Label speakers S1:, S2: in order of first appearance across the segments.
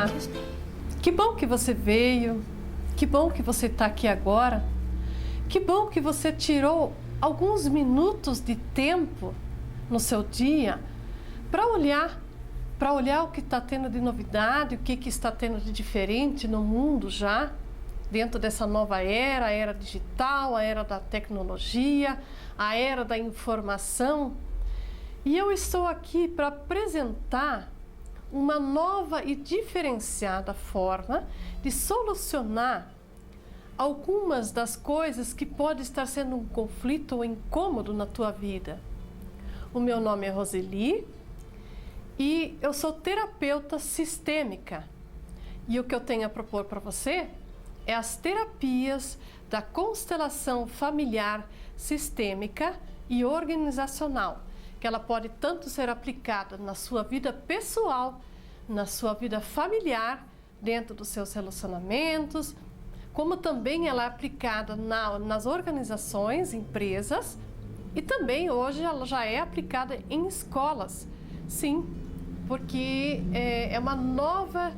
S1: Olá, que bom que você veio, que bom que você está aqui agora, que bom que você tirou alguns minutos de tempo no seu dia para olhar o que está tendo de novidade, o que está tendo de diferente no mundo já, dentro dessa nova era, a era digital, a era da tecnologia, a era da informação. E eu estou aqui para apresentar uma nova e diferenciada forma de solucionar algumas das coisas que pode estar sendo um conflito ou incômodo na tua vida. O meu nome é Roseli e eu sou terapeuta sistêmica. E o que eu tenho a propor para você é as terapias da constelação familiar sistêmica e organizacional, que ela pode tanto ser aplicada na sua vida pessoal, na sua vida familiar, dentro dos seus relacionamentos, como também ela é aplicada nas organizações, empresas, e também hoje ela já é aplicada em escolas. Sim, porque é uma nova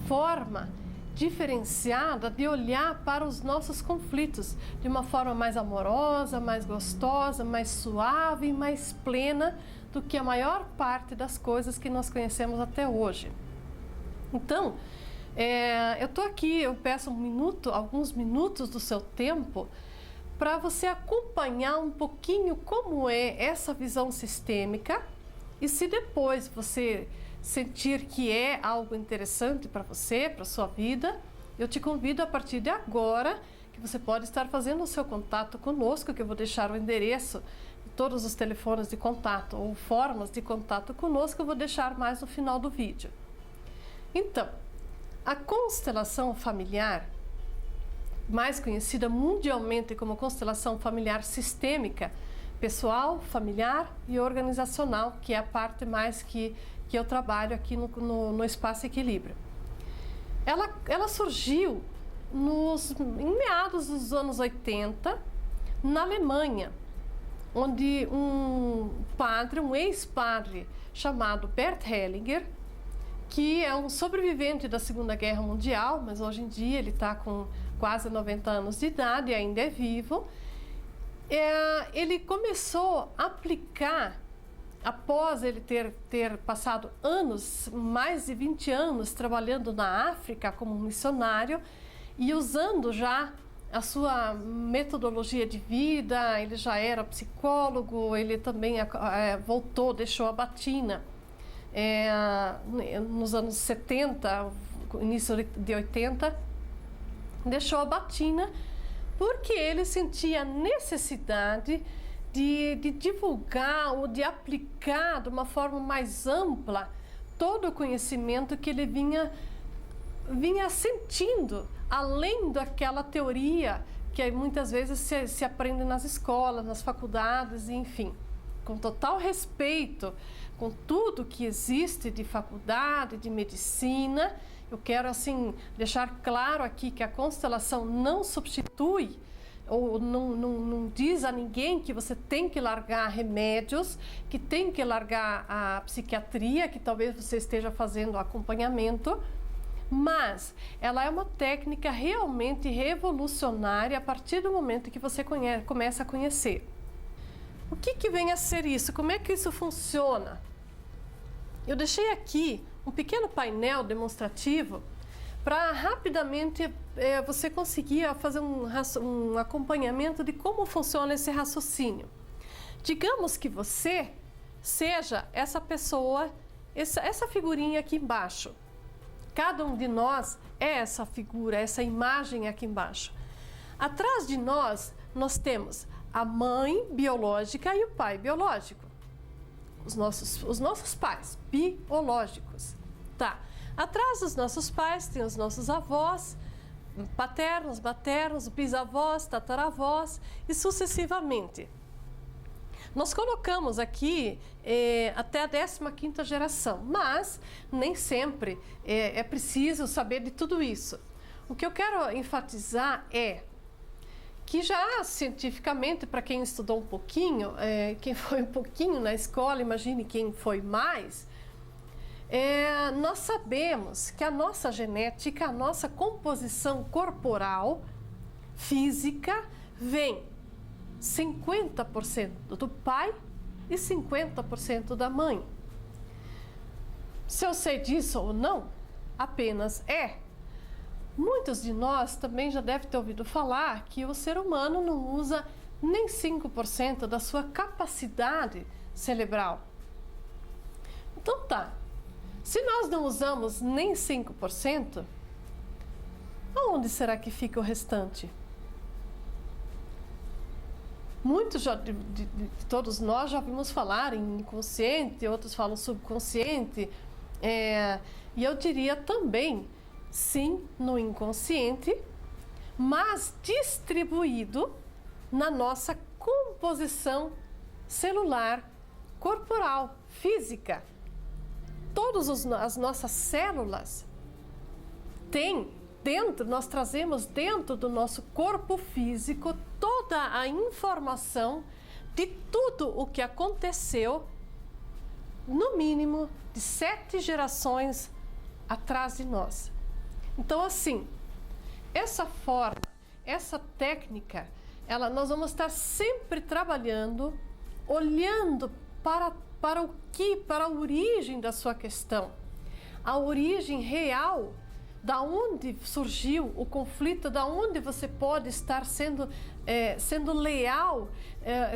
S1: forma diferenciada de olhar para os nossos conflitos de uma forma mais amorosa, mais gostosa, mais suave, mais plena do que a maior parte das coisas que nós conhecemos até hoje. Então, eu estou aqui, eu peço alguns minutos do seu tempo para você acompanhar um pouquinho como é essa visão sistêmica, e se depois você sentir que é algo interessante para você, para a sua vida, eu te convido a partir de agora que você pode estar fazendo o seu contato conosco, que eu vou deixar o endereço de todos os telefones de contato ou formas de contato conosco, eu vou deixar mais no final do vídeo. Então, a constelação familiar, mais conhecida mundialmente como constelação familiar sistêmica, pessoal, familiar e organizacional, que é a parte mais que eu trabalho aqui no Espaço Equilíbrio. Ela surgiu em meados dos anos 80, na Alemanha, onde um ex-padre chamado Bert Hellinger, que é um sobrevivente da Segunda Guerra Mundial, mas hoje em dia ele está com quase 90 anos de idade e ainda é vivo, ele começou a aplicar, após ele ter passado mais de 20 anos trabalhando na África como missionário e usando já a sua metodologia de vida, ele já era psicólogo, ele também deixou a batina nos anos 70, início de 80, deixou a batina porque ele sentia a necessidade de divulgar ou de aplicar de uma forma mais ampla todo o conhecimento que ele vinha sentindo, além daquela teoria que muitas vezes se aprende nas escolas, nas faculdades, enfim. Com total respeito com tudo que existe de faculdade, de medicina, eu quero assim deixar claro aqui que a constelação não substitui ou não diz a ninguém que você tem que largar remédios, que tem que largar a psiquiatria, que talvez você esteja fazendo acompanhamento, mas ela é uma técnica realmente revolucionária a partir do momento que você começa a conhecer. O que vem a ser isso? Como é que isso funciona? Eu deixei aqui um pequeno painel demonstrativo para rapidamente você conseguir fazer um acompanhamento de como funciona esse raciocínio. Digamos que você seja essa pessoa, essa figurinha aqui embaixo. Cada um de nós é essa figura, essa imagem aqui embaixo. Atrás de nós temos a mãe biológica e o pai biológico. Os nossos pais biológicos. Tá. Atrás dos nossos pais tem os nossos avós, paternos, maternos, bisavós, tataravós e sucessivamente. Nós colocamos aqui até a 15ª geração, mas nem sempre é preciso saber de tudo isso. O que eu quero enfatizar é que já cientificamente, para quem estudou um pouquinho, quem foi um pouquinho na escola, imagine quem foi mais, nós sabemos que a nossa genética, a nossa composição corporal, física, vem 50% do pai e 50% da mãe. Se eu sei disso ou não, apenas Muitos de nós também já devem ter ouvido falar que o ser humano não usa nem 5% da sua capacidade cerebral. Então tá, se nós não usamos nem 5%, aonde será que fica o restante? Muitos de todos nós já ouvimos falar em inconsciente, outros falam subconsciente, e eu diria também, sim, no inconsciente, mas distribuído na nossa composição celular, corporal, física. Todas as nossas células nós trazemos dentro do nosso corpo físico toda a informação de tudo o que aconteceu, no mínimo de 7 gerações atrás de nós. Então, assim, essa forma, essa técnica, nós vamos estar sempre trabalhando, olhando para a origem da sua questão, a origem real, da onde surgiu o conflito, da onde você pode estar sendo leal,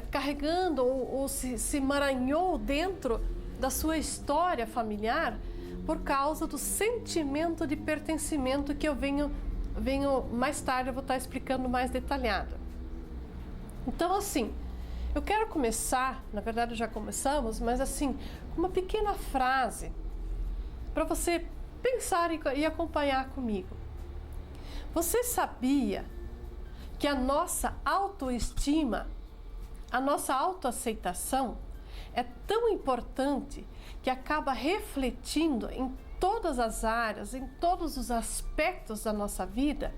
S1: carregando ou se emaranhou dentro da sua história familiar por causa do sentimento de pertencimento que eu venho mais tarde, eu vou estar explicando mais detalhado. Então, assim, eu quero começar, na verdade já começamos, mas assim, uma pequena frase para você pensar e acompanhar comigo. Você sabia que a nossa autoestima, a nossa autoaceitação é tão importante que acaba refletindo em todas as áreas, em todos os aspectos da nossa vida?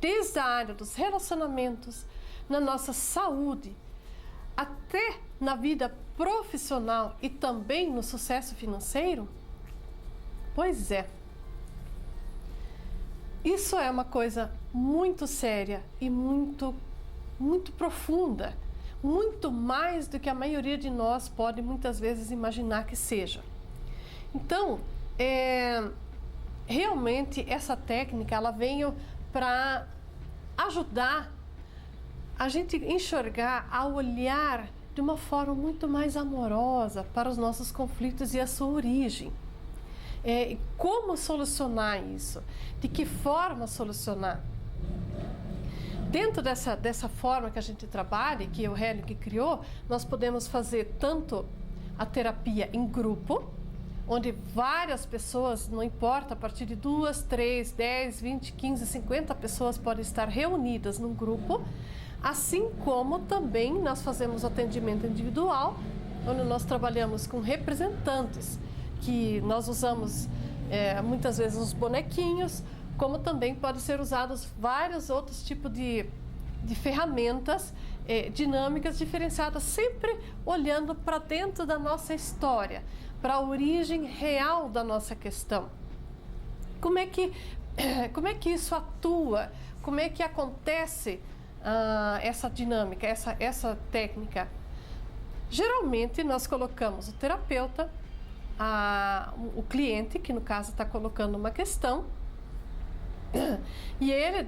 S1: Desde a área dos relacionamentos, na nossa saúde, até na vida profissional e também no sucesso financeiro? Pois é. Isso é uma coisa muito séria e muito profunda, muito mais do que a maioria de nós pode muitas vezes imaginar que seja. Então, realmente essa técnica ela veio para ajudar a gente enxergar, a olhar de uma forma muito mais amorosa para os nossos conflitos e a sua origem. Como solucionar isso? De que forma solucionar? Dentro dessa forma que a gente trabalha, que o Hellinger criou, nós podemos fazer tanto a terapia em grupo, onde várias pessoas, não importa, a partir de 2, 3, 10, 20, 15, 50 pessoas podem estar reunidas num grupo, assim como também nós fazemos atendimento individual, onde nós trabalhamos com representantes, que nós usamos muitas vezes os bonequinhos, como também pode ser usados vários outros tipos de ferramentas dinâmicas diferenciadas, sempre olhando para dentro da nossa história, para a origem real da nossa questão. Como é que isso atua? Como é que acontece essa dinâmica, essa técnica? Geralmente nós colocamos o terapeuta, o cliente, que no caso está colocando uma questão, e ele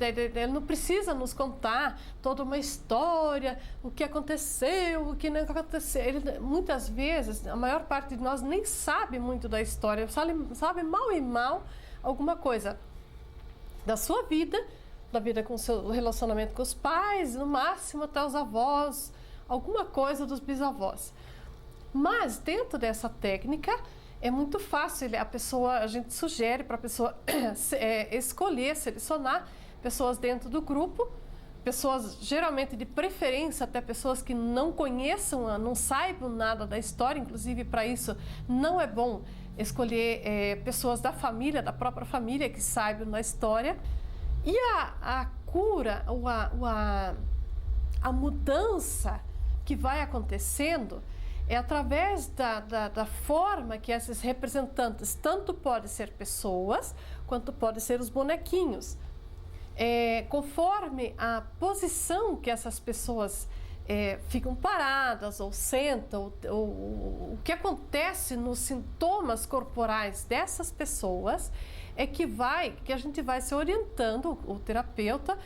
S1: não precisa nos contar toda uma história, o que aconteceu, o que não aconteceu. Muitas vezes, a maior parte de nós nem sabe muito da história, sabe mal e mal alguma coisa da sua vida, da vida com o seu relacionamento com os pais, no máximo até os avós, alguma coisa dos bisavós. Mas dentro dessa técnica é muito fácil, a gente sugere para a pessoa escolher, selecionar pessoas dentro do grupo, pessoas geralmente de preferência, até pessoas que não conheçam, não saibam nada da história, inclusive para isso não é bom escolher pessoas da família, da própria família que saibam da história. E a cura, a mudança que vai acontecendo é através da forma que esses representantes, tanto podem ser pessoas, quanto podem ser os bonequinhos. Conforme a posição que essas pessoas ficam paradas ou sentam, ou o que acontece nos sintomas corporais dessas pessoas, que a gente vai se orientando, o terapeuta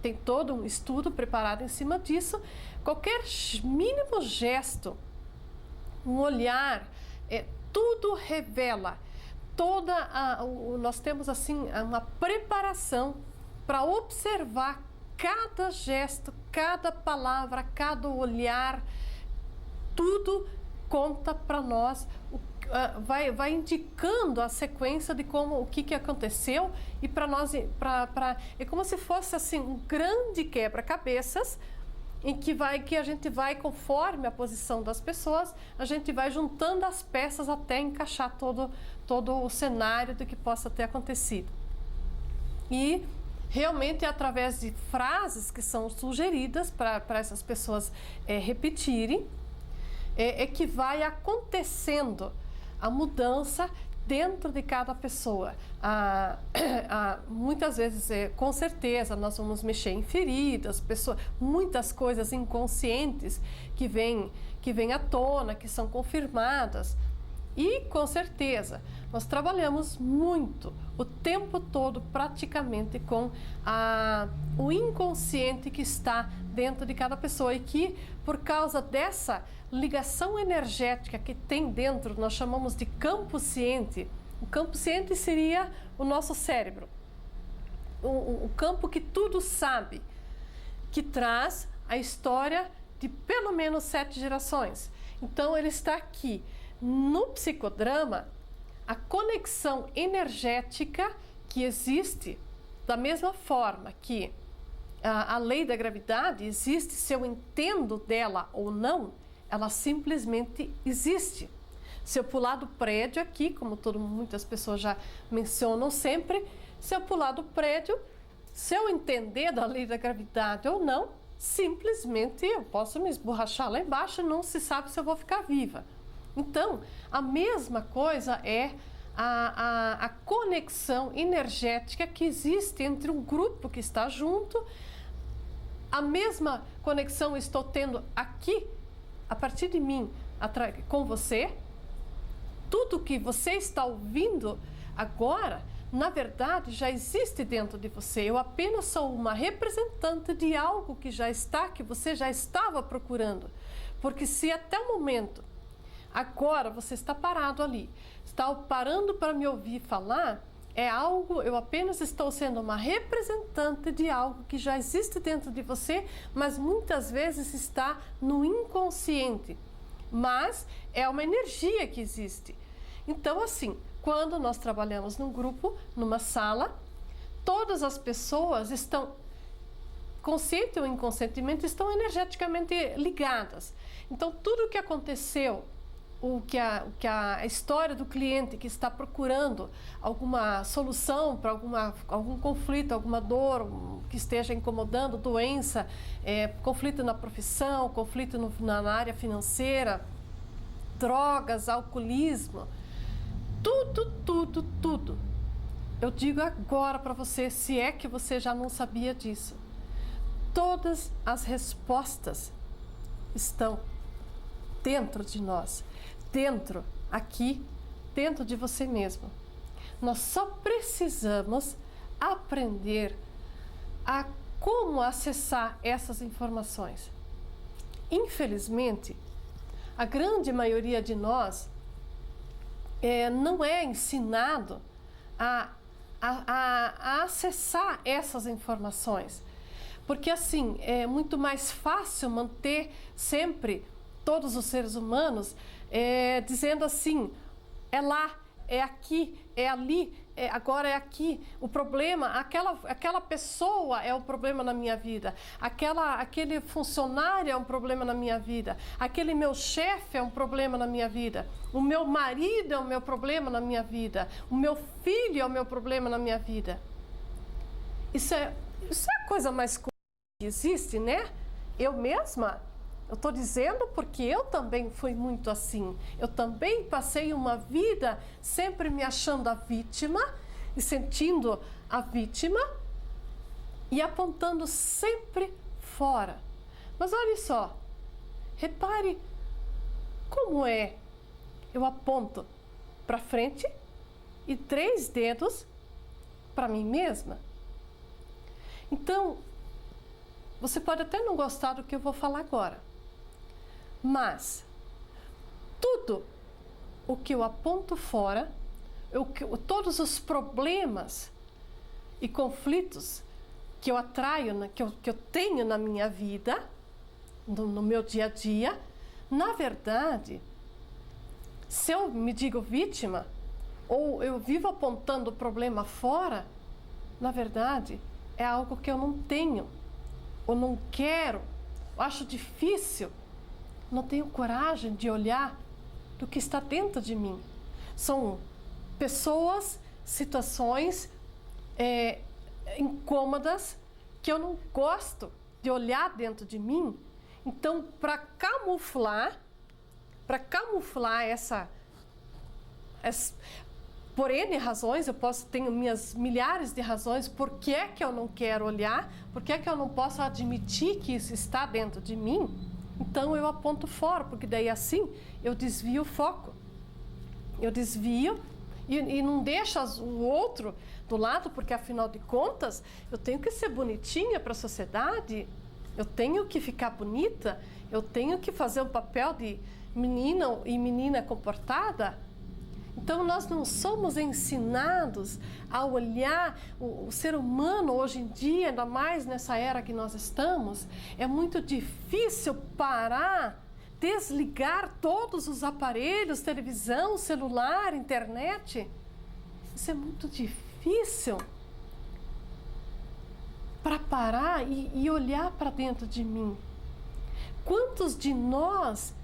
S1: tem todo um estudo preparado em cima disso. Qualquer mínimo gesto, um olhar, tudo revela. Nós temos assim uma preparação para observar cada gesto, cada palavra, cada olhar, tudo conta para nós, vai indicando a sequência de o que aconteceu, e para nós é como se fosse assim um grande quebra-cabeças em que a gente vai, conforme a posição das pessoas, a gente vai juntando as peças até encaixar todo o cenário do que possa ter acontecido. E realmente é através de frases que são sugeridas para essas pessoas repetirem, que vai acontecendo a mudança dentro de cada pessoa. Muitas vezes, com certeza, nós vamos mexer em feridas, muitas coisas inconscientes que vêm à tona, que são confirmadas. E, com certeza, nós trabalhamos muito, o tempo todo, praticamente, com o inconsciente que está dentro de cada pessoa, e que, por causa dessa ligação energética que tem dentro, nós chamamos de campo ciente. O campo ciente seria o nosso cérebro, o campo que tudo sabe, que traz a história de pelo menos 7 gerações. Então, ele está aqui. No psicodrama, a conexão energética que existe, da mesma forma que a lei da gravidade existe, se eu entendo dela ou não, ela simplesmente existe. Se eu pular do prédio aqui, como muitas pessoas já mencionam sempre, se eu pular do prédio, se eu entender da lei da gravidade ou não, simplesmente eu posso me esborrachar lá embaixo e não se sabe se eu vou ficar viva. Então, a mesma coisa é a conexão energética que existe entre um grupo que está junto. A mesma conexão estou tendo aqui, a partir de mim, com você. Tudo que você está ouvindo agora, na verdade, já existe dentro de você. Eu apenas sou uma representante de algo que já está, que você já estava procurando. Porque se até o momento, agora você está parado ali, está parando para me ouvir falar, eu apenas estou sendo uma representante de algo que já existe dentro de você, mas muitas vezes está no inconsciente. Mas é uma energia que existe. Então, assim, quando nós trabalhamos num grupo, numa sala, todas as pessoas estão, consciente ou inconscientemente, estão energeticamente ligadas. Então, tudo o que aconteceu, a história do cliente que está procurando alguma solução para algum conflito, alguma dor que esteja incomodando, doença, conflito na profissão, conflito na área financeira, drogas, alcoolismo, tudo. Eu digo agora para você, se é que você já não sabia disso, todas as respostas estão dentro de nós. Aqui dentro de você mesmo. Nós só precisamos aprender a como acessar essas informações. Infelizmente, a grande maioria de nós não é ensinado a acessar essas informações. Porque assim, é muito mais fácil manter sempre todos os seres humanos dizendo assim, é lá, é aqui, é ali, agora é aqui. O problema, aquela pessoa é o problema na minha vida, aquele funcionário é um problema na minha vida, aquele meu chefe é um problema na minha vida, o meu marido é o meu problema na minha vida, o meu filho é o meu problema na minha vida. Isso é a coisa mais comum que existe, né? Eu mesma Eu estou dizendo porque eu também fui muito assim. Eu também passei uma vida sempre me achando a vítima e sentindo a vítima e apontando sempre fora. Mas olha só, repare como é. Eu aponto para frente e 3 dedos para mim mesma. Então, você pode até não gostar do que eu vou falar agora, mas tudo o que eu aponto fora, todos os problemas e conflitos que eu atraio, que eu tenho na minha vida, no meu dia a dia, na verdade, se eu me digo vítima, ou eu vivo apontando o problema fora, na verdade, é algo que eu não tenho, ou não quero, eu acho difícil, não tenho coragem de olhar do que está dentro de mim. São pessoas, situações incômodas que eu não gosto de olhar dentro de mim. Então, para camuflar por N razões, tenho minhas milhares de razões por que é que eu não quero olhar, por que é que eu não posso admitir que isso está dentro de mim. Então eu aponto fora, porque daí assim eu desvio o foco. Eu desvio e não deixo o outro do lado, porque afinal de contas eu tenho que ser bonitinha para a sociedade, eu tenho que ficar bonita, eu tenho que fazer o papel de menina e menina comportada. Então nós não somos ensinados a olhar o ser humano hoje em dia, ainda mais nessa era que nós estamos. É muito difícil parar, desligar todos os aparelhos, televisão, celular, internet. Isso é muito difícil para parar e olhar para dentro de mim. Quantos de nós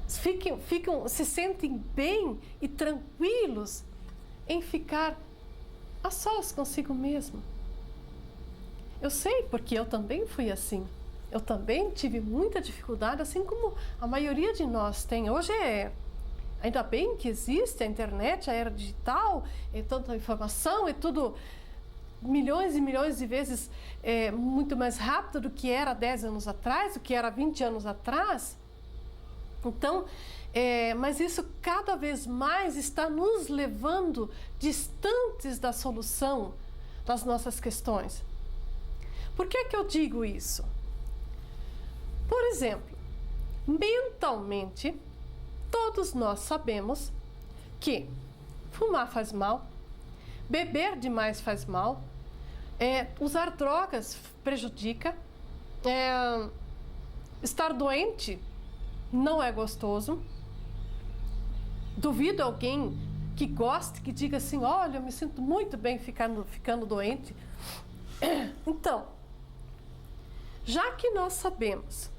S1: se sentem bem e tranquilos em ficar a sós consigo mesmo? Eu sei, porque eu também fui assim. Eu também tive muita dificuldade, assim como a maioria de nós tem. Hoje ainda bem que existe a internet, a era digital, e tanta informação, e tudo milhões e milhões de vezes muito mais rápido do que era 10 anos atrás, do que era 20 anos atrás. Então, mas isso cada vez mais está nos levando distantes da solução das nossas questões. Por que que eu digo isso? Por exemplo, mentalmente, todos nós sabemos que fumar faz mal, beber demais faz mal, usar drogas prejudica, estar doente não é gostoso. Duvido alguém que goste, que diga assim, olha, eu me sinto muito bem ficando doente. Então, já que nós sabemos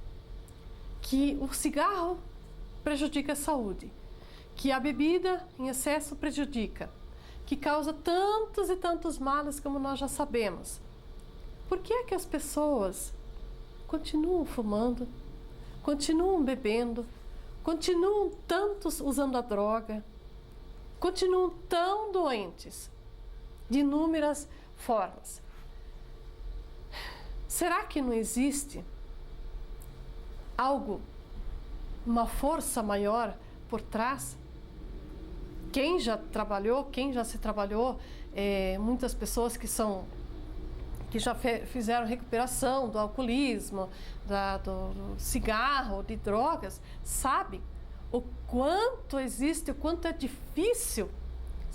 S1: que o cigarro prejudica a saúde, que a bebida em excesso prejudica, que causa tantos e tantos males como nós já sabemos, por que é que as pessoas continuam fumando, continuam bebendo, continuam tantos usando a droga, continuam tão doentes de inúmeras formas? Será que não existe algo, uma força maior por trás? Quem já se trabalhou, muitas pessoas que já fizeram recuperação do alcoolismo, do cigarro, de drogas, sabe o quanto existe, o quanto é difícil,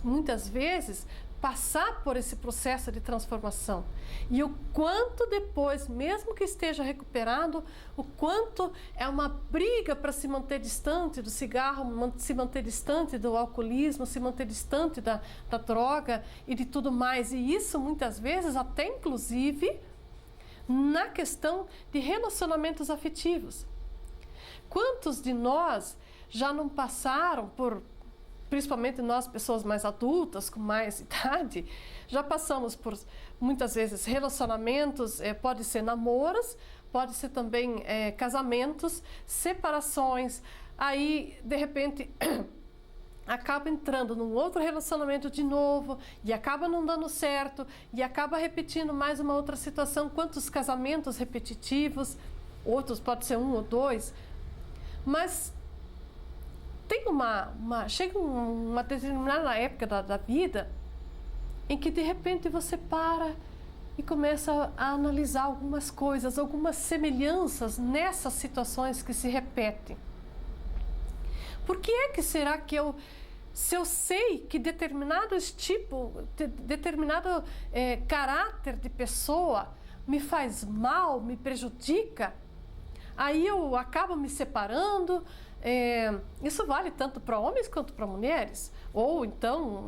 S1: muitas vezes, passar por esse processo de transformação. E o quanto depois, mesmo que esteja recuperado, o quanto é uma briga para se manter distante do cigarro, se manter distante do alcoolismo, se manter distante da droga e de tudo mais. E isso muitas vezes até inclusive na questão de relacionamentos afetivos. Quantos de nós já não passaram por, principalmente nós, pessoas mais adultas, com mais idade, já passamos por, muitas vezes, relacionamentos, pode ser namoros, pode ser também casamentos, separações, aí de repente acaba entrando num outro relacionamento de novo e acaba não dando certo e acaba repetindo mais uma outra situação. Quantos casamentos repetitivos, outros pode ser 1 ou 2, mas tem chega uma determinada época da vida em que de repente você para e começa a analisar algumas coisas, algumas semelhanças nessas situações que se repetem. Por que é que será que se eu sei que determinado caráter de pessoa me faz mal, me prejudica, aí eu acabo me separando? Isso vale tanto para homens quanto para mulheres, ou então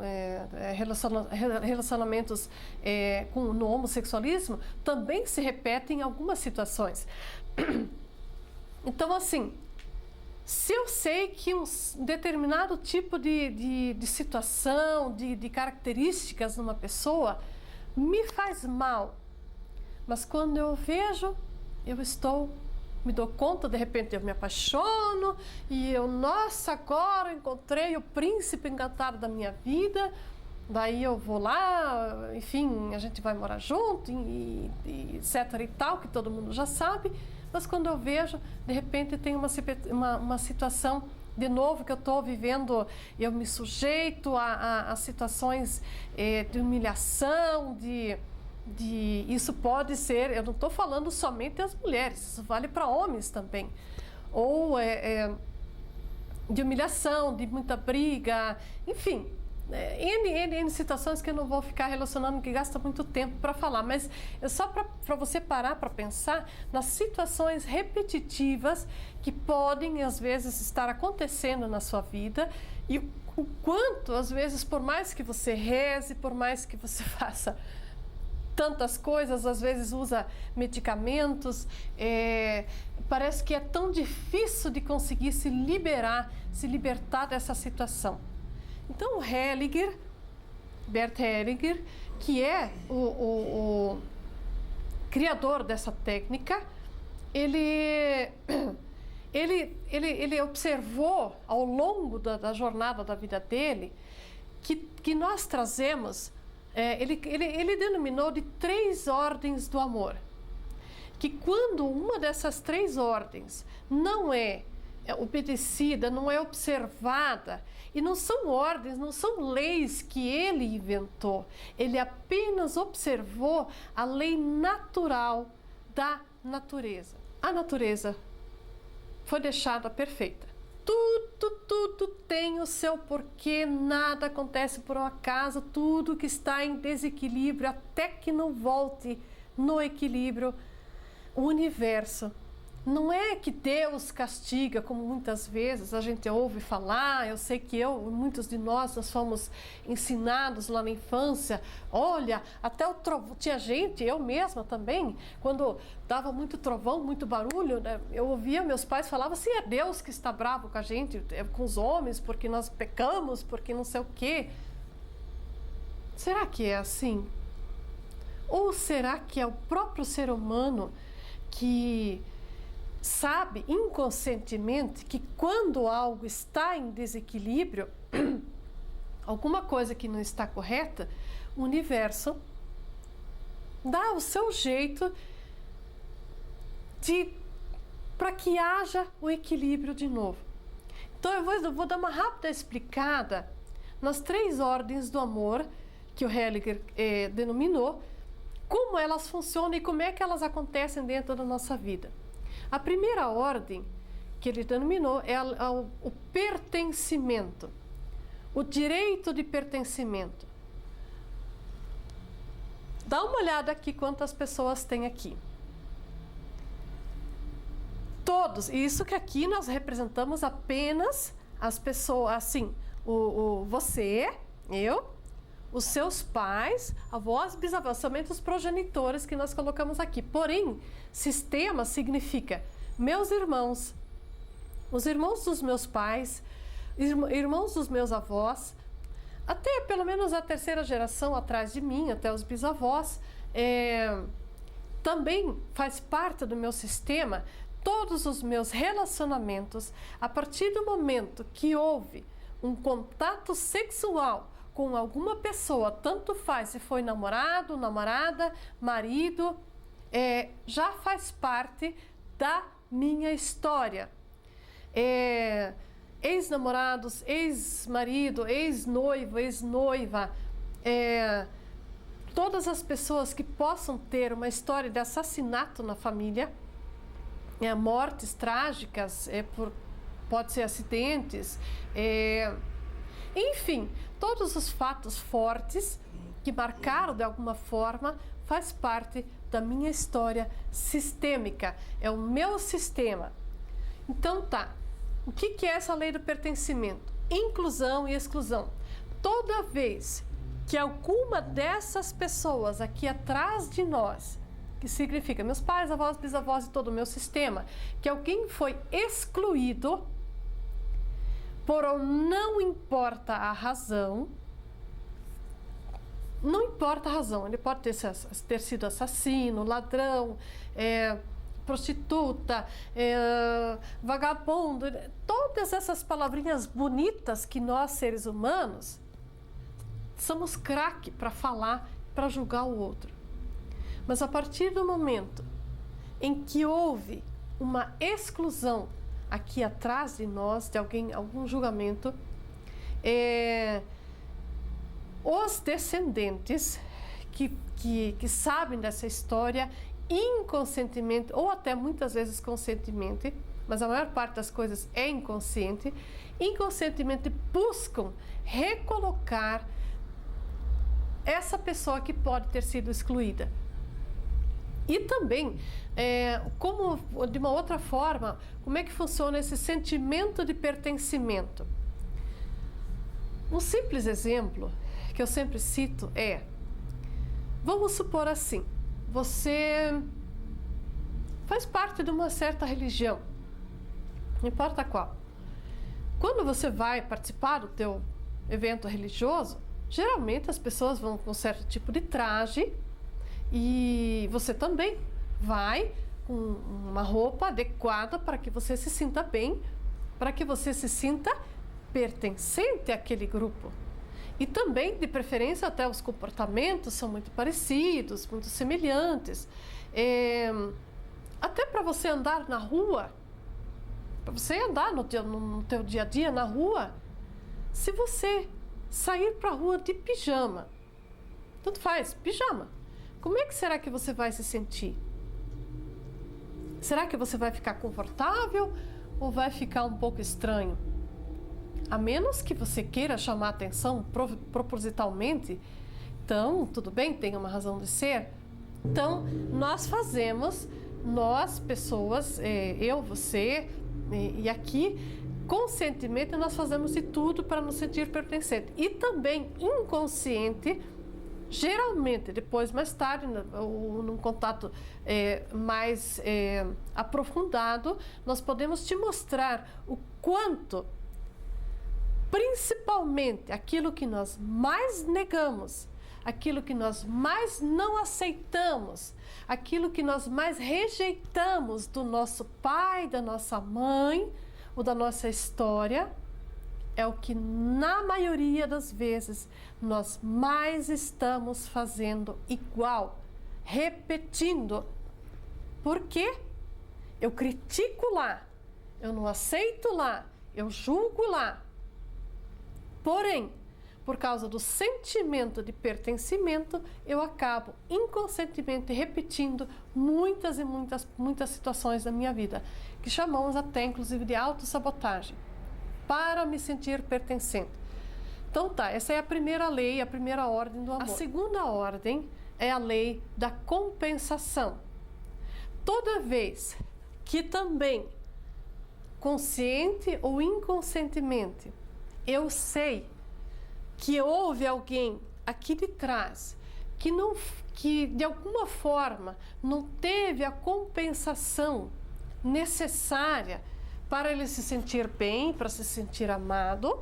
S1: relacionamentos no homossexualismo também se repetem em algumas situações. Então, assim, se eu sei que um determinado tipo de situação, de características numa pessoa me faz mal, mas quando eu vejo, me dou conta, de repente eu me apaixono e nossa, agora eu encontrei o príncipe encantado da minha vida, daí eu vou lá, enfim, a gente vai morar junto, e etc e tal, que todo mundo já sabe, mas quando eu vejo, de repente tem uma situação de novo que eu estou vivendo, eu me sujeito a situações de humilhação, isso pode ser, eu não estou falando somente as mulheres, isso vale para homens também, ou de humilhação, de muita briga, enfim, N situações que eu não vou ficar relacionando, que gasta muito tempo para falar, mas é só para você parar para pensar nas situações repetitivas que podem às vezes estar acontecendo na sua vida e o quanto às vezes, por mais que você reze, por mais que você faça tantas coisas, às vezes usa medicamentos, parece que é tão difícil de conseguir se libertar dessa situação. Então, Bert Hellinger, que é o criador dessa técnica, ele observou ao longo da jornada da vida dele que nós trazemos, ele denominou de 3 ordens do amor, que quando uma dessas 3 ordens não é obedecida, não é observada, e não são ordens, não são leis que ele inventou, ele apenas observou a lei natural da natureza. A natureza foi deixada perfeita. Tudo tem o seu porquê, nada acontece por um acaso, tudo que está em desequilíbrio, até que não volte no equilíbrio, o universo. Não é que Deus castiga, como muitas vezes a gente ouve falar. Eu sei que muitos de nós fomos ensinados lá na infância. Olha, até o trovão, tinha gente, eu mesma também, quando dava muito trovão, muito barulho, né, eu ouvia meus pais falavam assim, é Deus que está bravo com a gente, com os homens, porque nós pecamos, porque não sei o quê. Será que é assim? Ou será que é o próprio ser humano que sabe inconscientemente que quando algo está em desequilíbrio, alguma coisa que não está correta, o universo dá o seu jeito para que haja o equilíbrio de novo. Então eu vou dar uma rápida explicada nas 3 ordens do amor que o Hellinger denominou, como elas funcionam e como é que elas acontecem dentro da nossa vida. A primeira ordem que ele denominou é o pertencimento, o direito de pertencimento. Dá uma olhada aqui quantas pessoas tem aqui. Todos, e isso que aqui nós representamos apenas as pessoas, assim, você, eu, os seus pais, avós, bisavós, somente os progenitores que nós colocamos aqui. Porém, sistema significa meus irmãos, os irmãos dos meus pais, irmãos dos meus avós, até pelo menos a 3ª geração atrás de mim, até os bisavós, Também faz parte do meu sistema todos os meus relacionamentos. A partir do momento que houve um contato sexual com alguma pessoa, tanto faz se foi namorado, namorada, marido, já faz parte da minha história. Ex-namorados, ex-marido, ex-noivo, ex-noiva, todas as pessoas que possam ter uma história de assassinato na família, mortes trágicas, pode ser acidentes, enfim, todos os fatos fortes que marcaram de alguma forma faz parte da minha história sistêmica, é o meu sistema. Então tá, o que é essa lei do pertencimento? Inclusão e exclusão. Toda vez que alguma dessas pessoas aqui atrás de nós, que significa meus pais, avós, bisavós e todo o meu sistema, que alguém foi excluído, não importa a razão, não importa a razão, ele pode ter sido assassino, ladrão, prostituta, vagabundo, todas essas palavrinhas bonitas que nós, seres humanos, somos craque para falar, para julgar o outro. Mas a partir do momento em que houve uma exclusão aqui atrás de nós, de algum julgamento, os descendentes que sabem dessa história inconscientemente, ou até muitas vezes conscientemente, mas a maior parte das coisas é inconsciente, inconscientemente buscam recolocar essa pessoa que pode ter sido excluída. E também, como de uma outra forma, como é que funciona esse sentimento de pertencimento? Um simples exemplo que eu sempre cito vamos supor assim, você faz parte de uma certa religião, não importa qual. Quando você vai participar do teu evento religioso, geralmente as pessoas vão com um certo tipo de traje e você também vai com uma roupa adequada para que você se sinta bem, para que você se sinta pertencente àquele grupo. E também, de preferência, até os comportamentos são muito parecidos, muito semelhantes. Até para você andar na rua, para você andar no teu dia a dia na rua, se você sair para a rua de pijama, tanto faz, pijama, como é que será que você vai se sentir? Será que você vai ficar confortável ou vai ficar um pouco estranho? A menos que você queira chamar atenção propositalmente, então, tudo bem, tem uma razão de ser. Então, nós pessoas, eu, você e aqui, conscientemente nós fazemos de tudo para nos sentir pertencente. E também inconsciente, geralmente, mais tarde, ou num contato mais aprofundado, nós podemos te mostrar o quanto, principalmente aquilo que nós mais negamos, aquilo que nós mais não aceitamos, aquilo que nós mais rejeitamos do nosso pai, da nossa mãe ou da nossa história, é o que na maioria das vezes nós mais estamos fazendo igual, repetindo. Por quê? Eu critico lá, eu não aceito lá, eu julgo lá. Porém, por causa do sentimento de pertencimento, eu acabo inconscientemente repetindo muitas e muitas situações da minha vida, que chamamos até inclusive de autossabotagem, para me sentir pertencente. Então tá, essa é a primeira lei, a primeira ordem do amor. A segunda ordem é a lei da compensação. Toda vez que também, consciente ou inconscientemente, eu sei que houve alguém aqui de trás que de alguma forma não teve a compensação necessária para ele se sentir bem, para se sentir amado,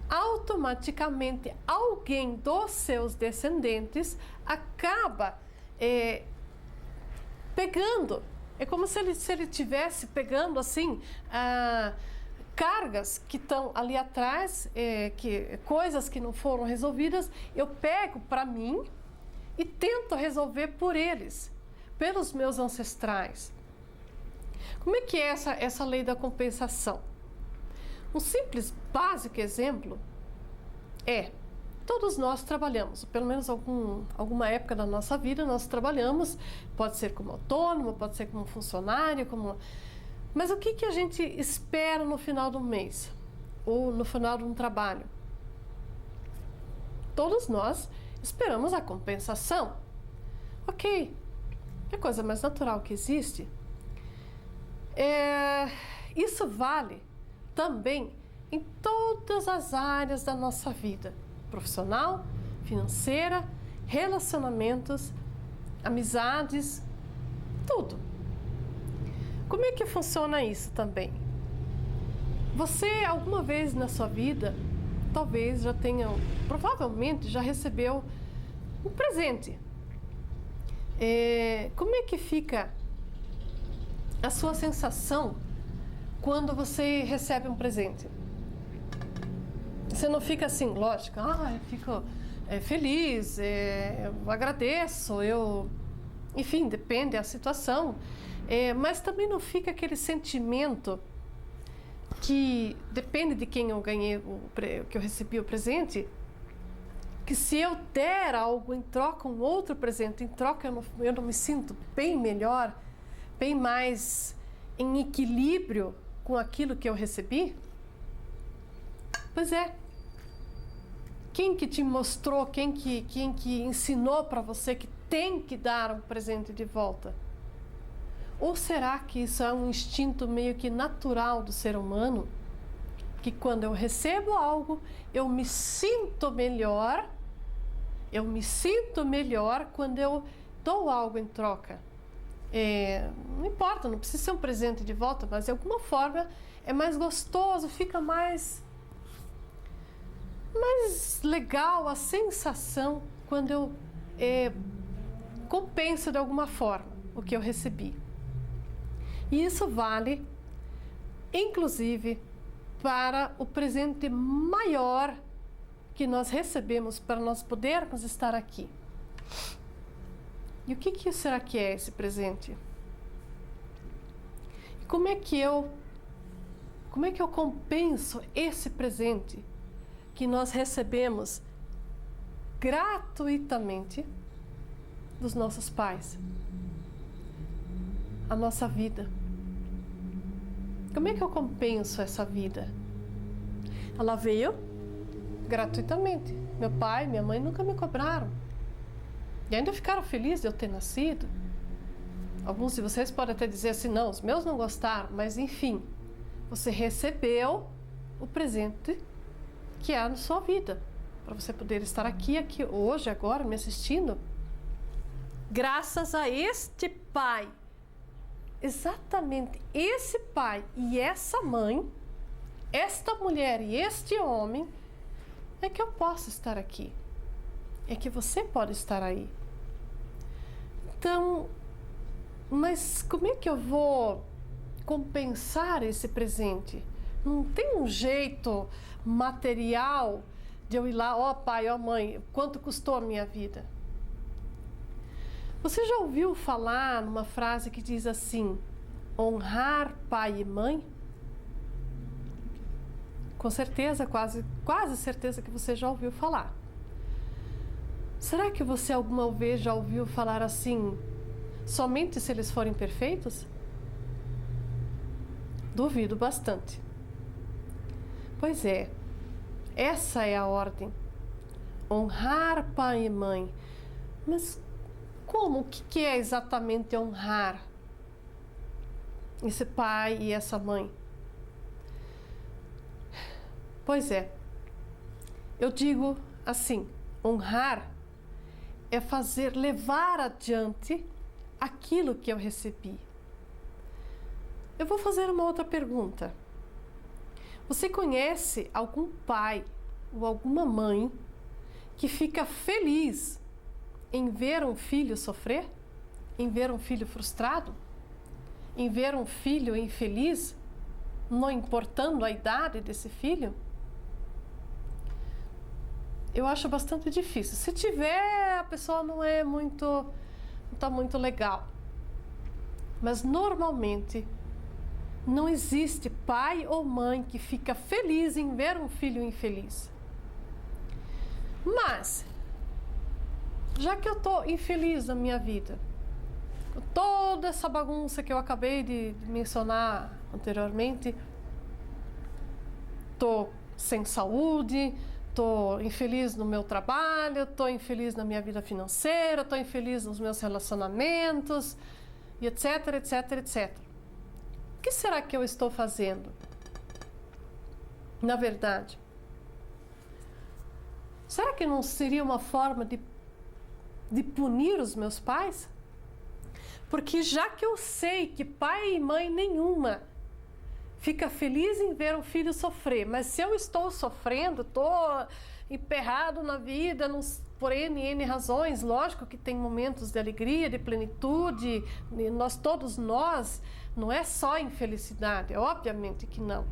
S1: automaticamente alguém dos seus descendentes acaba pegando. É como se ele estivesse pegando assim cargas que estão ali atrás, coisas que não foram resolvidas, eu pego para mim e tento resolver por eles, pelos meus ancestrais. Como é que é essa lei da compensação? Um simples, básico exemplo é: todos nós trabalhamos, pelo menos alguma época da nossa vida nós trabalhamos, pode ser como autônomo, pode ser como funcionário, mas o que a gente espera no final do mês? Ou no final de um trabalho? Todos nós esperamos a compensação. Ok, é a coisa mais natural que existe. Isso vale também em todas as áreas da nossa vida: profissional, financeira, relacionamentos, amizades, tudo. Como é que funciona isso também? Você alguma vez na sua vida, talvez já tenha, provavelmente já recebeu um presente. Como é que fica a sua sensação quando você recebe um presente? Você não fica assim, lógico, eu fico feliz, eu agradeço, enfim, depende da situação, mas também não fica aquele sentimento que depende de quem eu ganhei, que eu recebi o presente, que se eu der algo em troca, um outro presente em troca, eu não me sinto bem melhor, bem mais em equilíbrio com aquilo que eu recebi? Pois é. Quem que te mostrou, quem que ensinou para você que tem que dar um presente de volta? Ou será que isso é um instinto meio que natural do ser humano? Que quando eu recebo algo, eu me sinto melhor quando eu dou algo em troca. Não importa, não precisa ser um presente de volta, mas de alguma forma é mais gostoso, fica mais legal a sensação quando eu compenso de alguma forma o que eu recebi. E isso vale, inclusive, para o presente maior que nós recebemos para nós podermos estar aqui. E o que será que é esse presente? E como é que eu compenso esse presente que nós recebemos gratuitamente dos nossos pais? A nossa vida. Como é que eu compenso essa vida? Ela veio gratuitamente. Meu pai e minha mãe nunca me cobraram. E ainda ficaram felizes de eu ter nascido. Alguns de vocês podem até dizer assim, não, os meus não gostaram, mas enfim, você recebeu o presente que há na sua vida, para você poder estar aqui hoje, agora, me assistindo, graças a este pai. Exatamente esse pai e essa mãe, esta mulher e este homem, é que eu posso estar aqui. É que você pode estar aí. Então, mas como é que eu vou compensar esse presente? Não tem um jeito material de eu ir lá, ó pai, ó mãe, quanto custou a minha vida? Você já ouviu falar numa frase que diz assim, honrar pai e mãe? Com certeza, quase certeza que você já ouviu falar. Será que você alguma vez já ouviu falar assim, somente se eles forem perfeitos? Duvido bastante. Pois é, essa é a ordem. Honrar pai e mãe. Mas como? O que é exatamente honrar esse pai e essa mãe? Pois é, eu digo assim, honrar é levar adiante aquilo que eu recebi. Eu vou fazer uma outra pergunta. Você conhece algum pai ou alguma mãe que fica feliz em ver um filho sofrer? em ver um filho frustrado, em ver um filho infeliz, não importando a idade desse filho? Eu acho bastante difícil. Se tiver, a pessoa não está muito legal. Mas normalmente não existe pai ou mãe que fica feliz em ver um filho infeliz. Mas, já que eu estou infeliz na minha vida, toda essa bagunça que eu acabei de mencionar anteriormente, estou sem saúde, estou infeliz no meu trabalho, estou infeliz na minha vida financeira, estou infeliz nos meus relacionamentos, e etc, etc, etc. O que será que eu estou fazendo? Na verdade, será que não seria uma forma de punir os meus pais? Porque já que eu sei que pai e mãe nenhuma fica feliz em ver um filho sofrer, mas se eu estou sofrendo, estou emperrado na vida, por N razões, lógico que tem momentos de alegria, de plenitude, todos nós, não é só infelicidade, obviamente que não.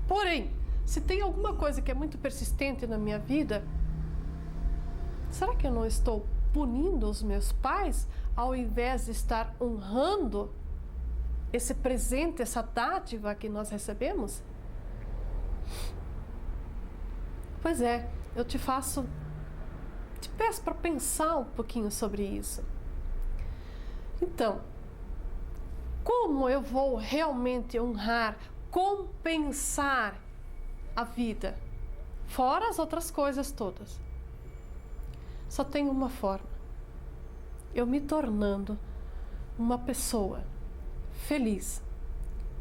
S1: Porém, se tem alguma coisa que é muito persistente na minha vida, será que eu não estou punindo os meus pais ao invés de estar honrando esse presente, essa dádiva que nós recebemos? Pois é, eu te peço para pensar um pouquinho sobre isso. Então, como eu vou realmente honrar, compensar a vida, fora as outras coisas todas? Só tem uma forma: eu me tornando uma pessoa feliz,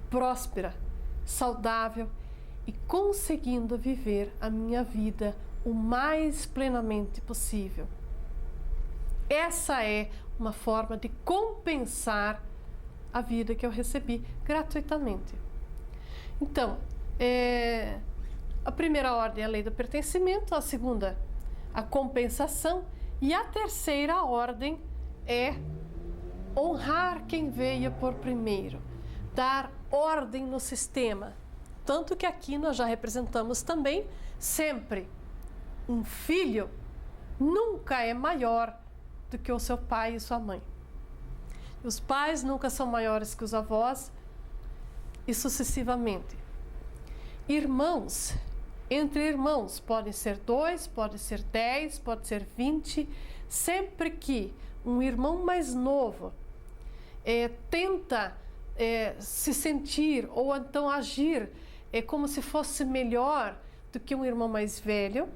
S1: próspera, saudável e conseguindo viver a minha vida o mais plenamente possível. Essa é uma forma de compensar a vida que eu recebi gratuitamente. Então, a primeira ordem é a lei do pertencimento, a segunda, a compensação, e a terceira ordem é honrar quem veio por primeiro, dar ordem no sistema. Tanto que aqui nós já representamos também sempre um filho nunca é maior do que o seu pai e sua mãe. Os pais nunca são maiores que os avós e sucessivamente. Irmãos, entre irmãos, podem ser 2, pode ser 10, pode ser 20, sempre que um irmão mais novo tenta se sentir ou então agir como se fosse melhor do que um irmão mais velho,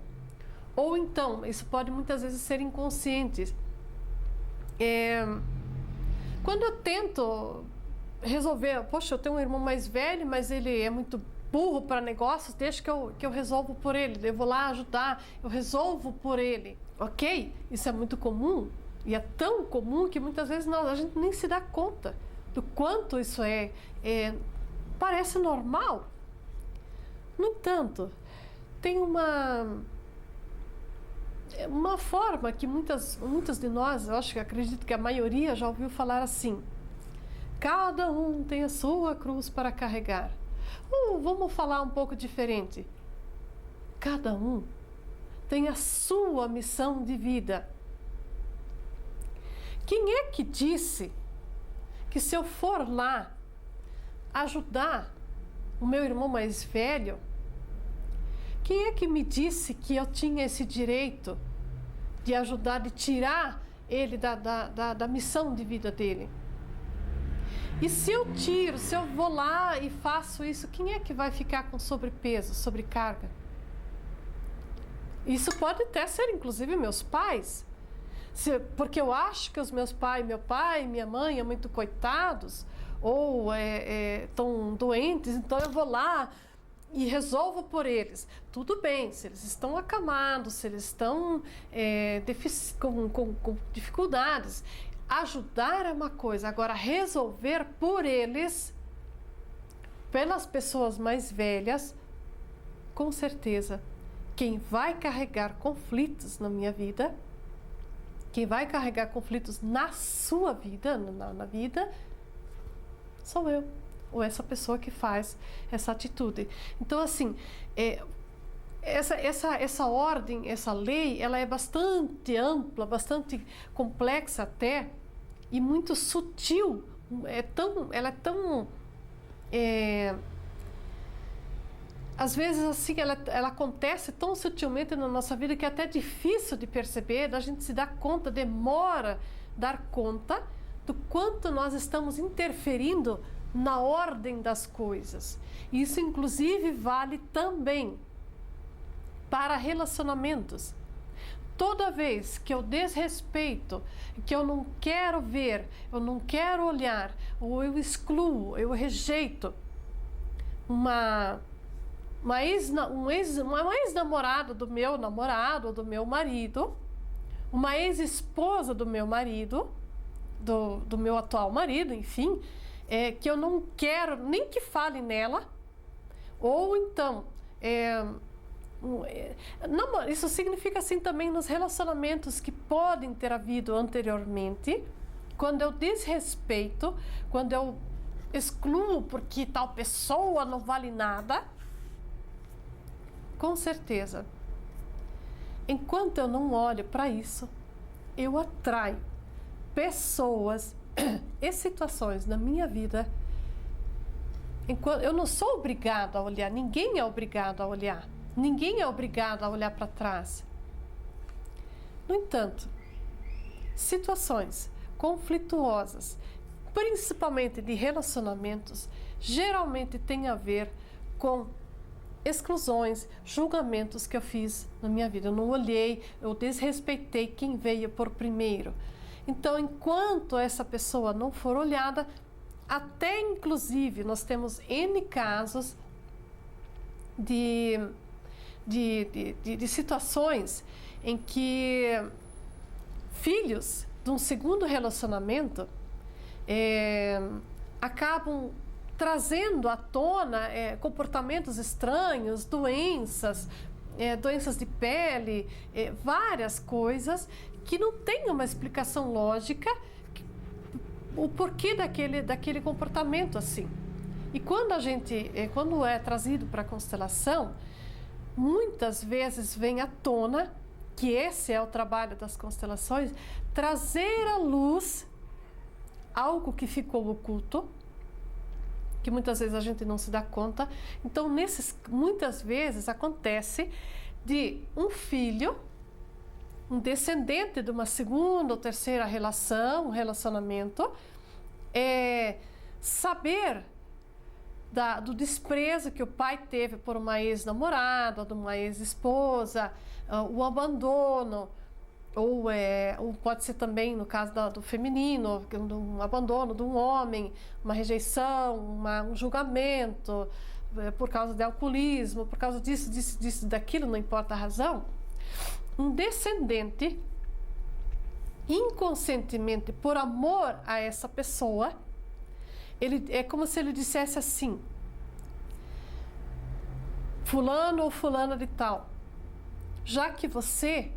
S1: ou então, isso pode muitas vezes ser inconsciente. Quando eu tento resolver, poxa, eu tenho um irmão mais velho, mas ele é muito burro para negócios, deixa que eu resolvo por ele, eu vou lá ajudar, eu resolvo por ele, ok? Isso é muito comum, e é tão comum que muitas vezes a gente nem se dá conta do quanto isso parece normal. No entanto, tem uma forma que muitas de nós, eu acredito que a maioria já ouviu falar assim: cada um tem a sua cruz para carregar. Vamos falar um pouco diferente. Cada um tem a sua missão de vida. Quem é que disse que se eu for lá ajudar o meu irmão mais velho, quem é que me disse que eu tinha esse direito de ajudar, de tirar ele da missão de vida dele? E se eu tiro, se eu vou lá e faço isso, quem é que vai ficar com sobrepeso, sobrecarga? Isso pode até ser, inclusive, meus pais. Porque eu acho que meu pai e minha mãe, muito coitados, ou estão doentes, então eu vou lá e resolvo por eles. Tudo bem, se eles estão acamados, se eles estão com dificuldades, ajudar é uma coisa. Agora, resolver por eles, pelas pessoas mais velhas, com certeza, quem vai carregar conflitos na minha vida Quem vai carregar conflitos na sua vida, na vida, sou eu, ou essa pessoa que faz essa atitude. Então, assim, essa ordem, essa lei, ela é bastante ampla, bastante complexa até, e muito sutil. Ela é tão às vezes assim ela acontece tão sutilmente na nossa vida que é até difícil de perceber, da gente se dar conta, demora dar conta do quanto nós estamos interferindo na ordem das coisas. Isso inclusive vale também para relacionamentos. Toda vez que eu desrespeito, que eu não quero ver, eu não quero olhar, ou eu excluo, eu rejeito uma ex-namorada do meu namorado ou do meu marido, uma ex-esposa do meu marido, do meu atual marido, enfim, que eu não quero nem que fale nela, ou então isso significa assim também nos relacionamentos que podem ter havido anteriormente, quando eu desrespeito, quando eu excluo porque tal pessoa não vale nada. Com certeza, enquanto eu não olho para isso, eu atraio pessoas e situações na minha vida. Eu não sou obrigado a olhar, ninguém é obrigado a olhar, ninguém é obrigado a olhar para trás. No entanto, situações conflituosas, principalmente de relacionamentos, geralmente têm a ver com exclusões, julgamentos que eu fiz na minha vida. Eu não olhei, eu desrespeitei quem veio por primeiro. Então, enquanto essa pessoa não for olhada, até inclusive nós temos N casos de situações em que filhos de um segundo relacionamento acabam trazendo à tona comportamentos estranhos, doenças de pele, várias coisas que não tem uma explicação lógica, o porquê daquele comportamento assim. E quando quando é trazido para a constelação, muitas vezes vem à tona, que esse é o trabalho das constelações, trazer à luz algo que ficou oculto, que muitas vezes a gente não se dá conta. Então, muitas vezes acontece de um filho, um descendente de uma segunda ou terceira relação, um relacionamento, saber do desprezo que o pai teve por uma ex-namorada, de uma ex-esposa, o abandono, ou pode ser também, no caso do feminino, um abandono de um homem, uma rejeição, um julgamento, por causa de alcoolismo, por causa disso, daquilo, não importa a razão. Um descendente, inconscientemente, por amor a essa pessoa, é como se ele dissesse assim: fulano ou fulana de tal, já que você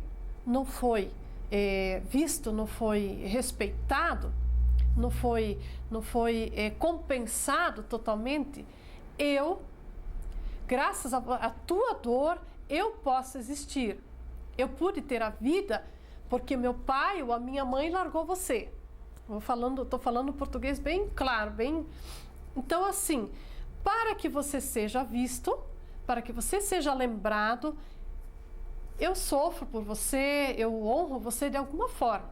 S1: não foi visto, não foi respeitado, não foi compensado totalmente, graças à tua dor, eu posso existir. Eu pude ter a vida porque meu pai ou a minha mãe largou você. Estou falando português bem claro, bem. Então, assim, para que você seja visto, para que você seja lembrado, eu sofro por você, eu honro você de alguma forma.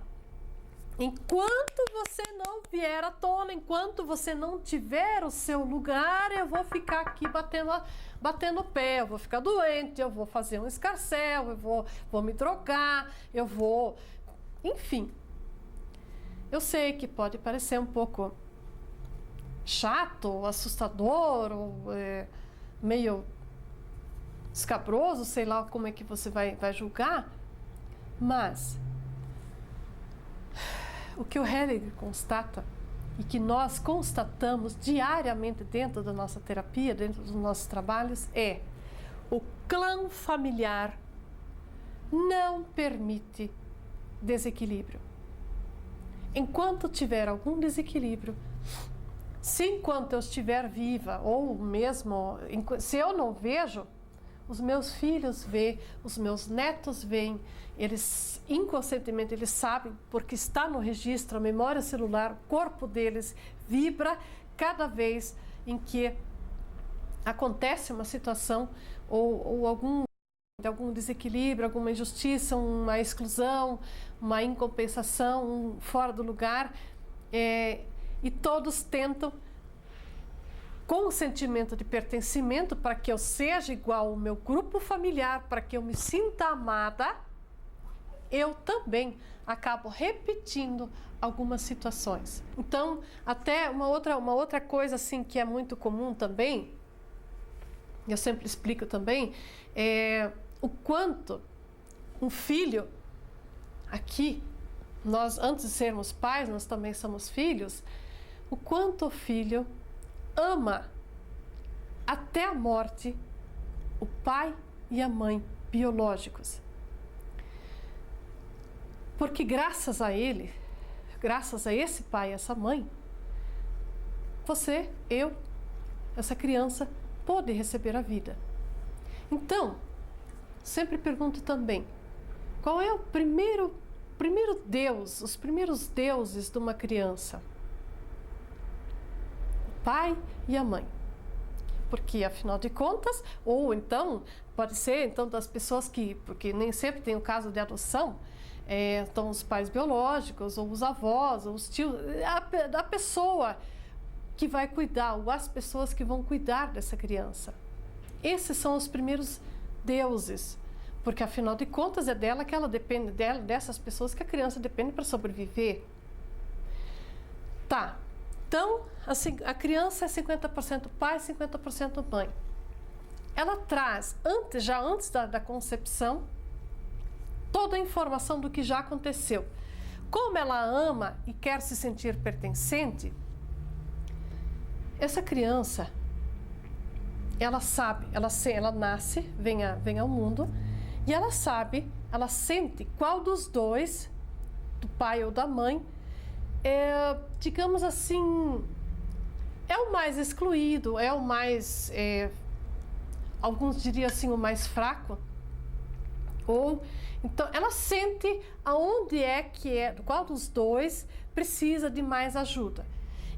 S1: Enquanto você não vier à tona, enquanto você não tiver o seu lugar, eu vou ficar aqui batendo o pé, eu vou ficar doente, eu vou fazer um escarcéu, eu vou me drogar, eu vou... Enfim, eu sei que pode parecer um pouco chato, assustador, ou meio escabroso, sei lá como é que você vai julgar, mas o que o Hellinger constata e que nós constatamos diariamente dentro da nossa terapia, dentro dos nossos trabalhos, é: o clã familiar não permite desequilíbrio. Enquanto tiver algum desequilíbrio, se enquanto eu estiver viva, ou mesmo se eu não vejo, os meus filhos veem, os meus netos veem, eles inconscientemente eles sabem, porque está no registro, a memória celular, o corpo deles vibra cada vez em que acontece uma situação ou algum desequilíbrio, alguma injustiça, uma exclusão, uma incompensação, um fora do lugar, e todos tentam, com o sentimento de pertencimento, para que eu seja igual ao meu grupo familiar, para que eu me sinta amada, eu também acabo repetindo algumas situações. Então, até uma outra coisa assim que é muito comum também, eu sempre explico também, é o quanto um filho, aqui, nós antes de sermos pais, nós também somos filhos, o quanto o filho ama até a morte o pai e a mãe biológicos. Porque graças a ele, graças a esse pai e essa mãe, você, eu, essa criança pôde receber a vida. Então, sempre pergunto também, qual é o primeiro Deus, os primeiros deuses de uma criança? O pai e a mãe. Porque, afinal de contas, ou então, pode ser então das pessoas que, porque nem sempre tem o caso de adoção, então os pais biológicos, ou os avós, ou os tios, a pessoa que vai cuidar, ou as pessoas que vão cuidar dessa criança. Esses são os primeiros deuses, porque afinal de contas é dela que ela depende, dessas pessoas que a criança depende para sobreviver. Tá, então assim, a criança é 50% pai, 50% mãe. Ela traz, já antes da concepção, toda a informação do que já aconteceu. Como ela ama e quer se sentir pertencente, essa criança, ela sabe, ela nasce, vem ao mundo, e ela sabe, ela sente qual dos dois, do pai ou da mãe, digamos assim, é o mais excluído, é o mais, alguns diriam assim, o mais fraco. Ou, então, ela sente aonde qual dos dois precisa de mais ajuda.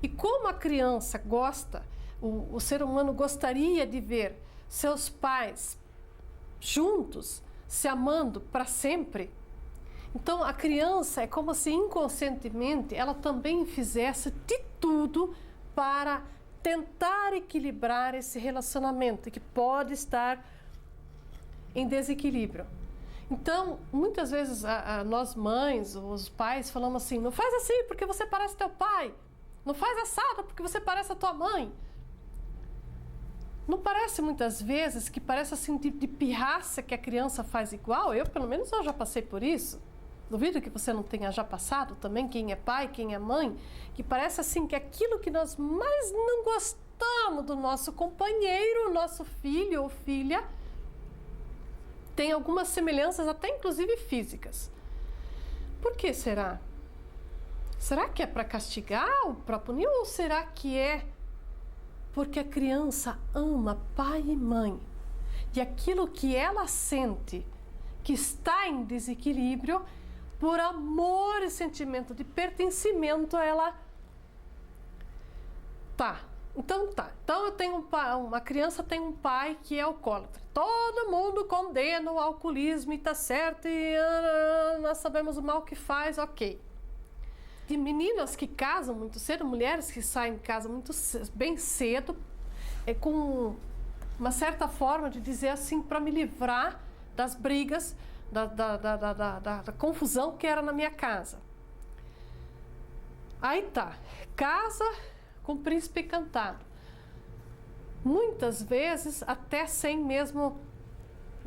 S1: E como a criança gosta, o ser humano gostaria de ver seus pais juntos, se amando para sempre. Então, a criança é como se inconscientemente ela também fizesse de tudo para tentar equilibrar esse relacionamento que pode estar em desequilíbrio. Então, muitas vezes nós mães, os pais, falamos assim, não faz assim porque você parece teu pai, não faz assado porque você parece a tua mãe. Não parece muitas vezes que parece assim de pirraça que a criança faz igual? Eu, pelo menos, eu já passei por isso. Duvido que você não tenha já passado também, quem é pai, quem é mãe, que parece assim que aquilo que nós mais não gostamos do nosso companheiro, nosso filho ou filha, tem algumas semelhanças, até inclusive físicas. Por que será? Será que é para castigar ou para punir? Ou será que é porque a criança ama pai e mãe? E aquilo que ela sente que está em desequilíbrio, por amor e sentimento de pertencimento, ela... Então eu tenho uma criança tem um pai que é alcoólatra. Todo mundo condena o alcoolismo e tá certo, e nós sabemos o mal que faz, ok. De meninas que casam muito cedo, mulheres que saem de casa bem cedo, com uma certa forma de dizer assim, para me livrar das brigas, da confusão que era na minha casa. Aí casa com o príncipe encantado. Muitas vezes até sem mesmo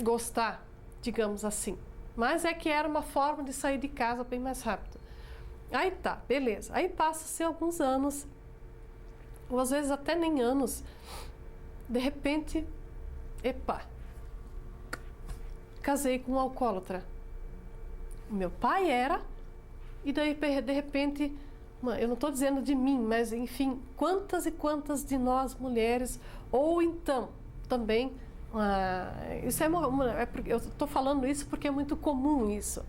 S1: gostar, digamos assim. Mas é que era uma forma de sair de casa bem mais rápido. Aí beleza. Aí passa-se alguns anos, ou às vezes até nem anos. De repente, casei com um alcoólatra. o meu pai era, e daí de repente, eu não estou dizendo de mim, mas enfim, quantas e quantas de nós mulheres, ou então também, isso eu estou falando isso porque é muito comum isso,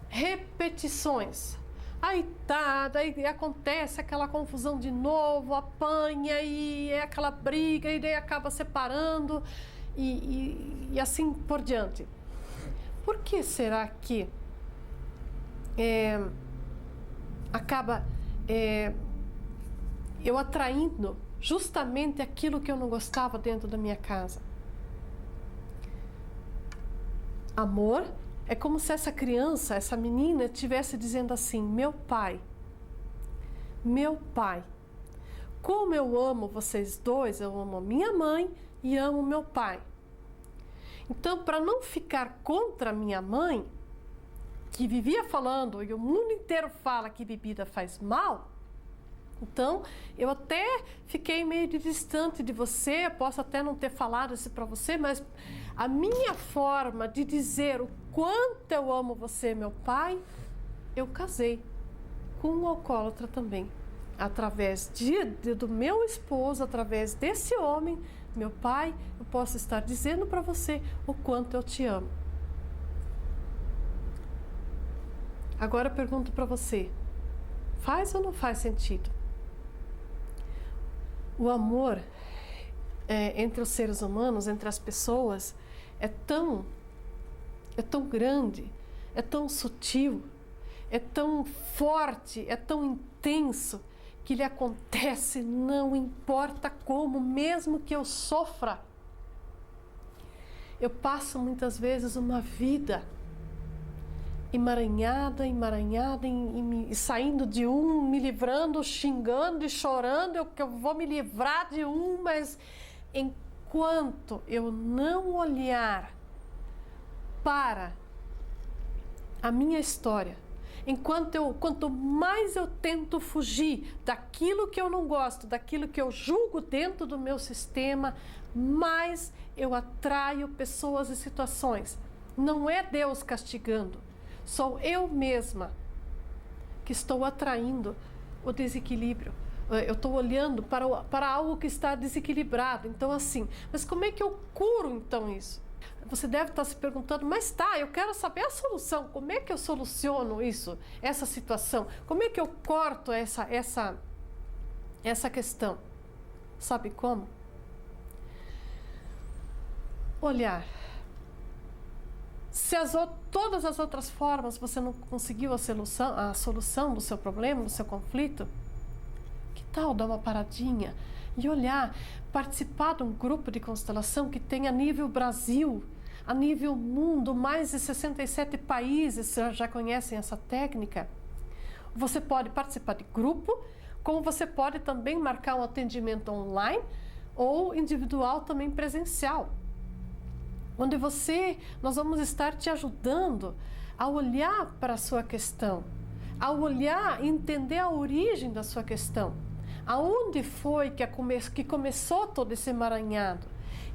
S1: repetições. Aí tá, daí acontece aquela confusão de novo, apanha e é aquela briga e daí acaba separando e assim por diante. Por que será que acaba eu atraindo justamente aquilo que eu não gostava dentro da minha casa? Amor é como se essa criança, essa menina, estivesse dizendo assim: meu pai, como eu amo vocês dois, eu amo a minha mãe e amo meu pai. Então, para não ficar contra a minha mãe, que vivia falando, e o mundo inteiro fala que bebida faz mal, então eu até fiquei meio distante de você, posso até não ter falado isso para você, mas a minha forma de dizer o quanto eu amo você, meu pai, eu casei com um alcoólatra também. Através do meu esposo, através desse homem, meu pai, eu posso estar dizendo para você o quanto eu te amo. Agora eu pergunto para você, faz ou não faz sentido? O amor entre os seres humanos, entre as pessoas, é tão grande, é tão sutil, é tão forte, é tão intenso, que ele acontece não importa como, mesmo que eu sofra. Eu passo muitas vezes uma vida emaranhada, e saindo de um, me livrando, xingando e chorando, que eu vou me livrar de um, mas enquanto eu não olhar para a minha história, quanto mais eu tento fugir daquilo que eu não gosto, daquilo que eu julgo dentro do meu sistema, mais eu atraio pessoas e situações. Não é Deus castigando, sou eu mesma que estou atraindo o desequilíbrio. Eu estou olhando para algo que está desequilibrado. Então assim, mas como é que eu curo então isso? Você deve estar se perguntando, mas tá, eu quero saber a solução. Como é que eu soluciono isso, essa situação? Como é que eu corto essa questão? Sabe como? Olhar. Se todas as outras formas você não conseguiu a solução do seu problema, do seu conflito, que tal dar uma paradinha e olhar, participar de um grupo de constelação que tem a nível Brasil, a nível mundo, mais de 67 países já conhecem essa técnica. Você pode participar de grupo, como você pode também marcar um atendimento online ou individual também presencial, onde nós vamos estar te ajudando a olhar para a sua questão, a olhar e entender a origem da sua questão. Aonde foi que começou todo esse emaranhado?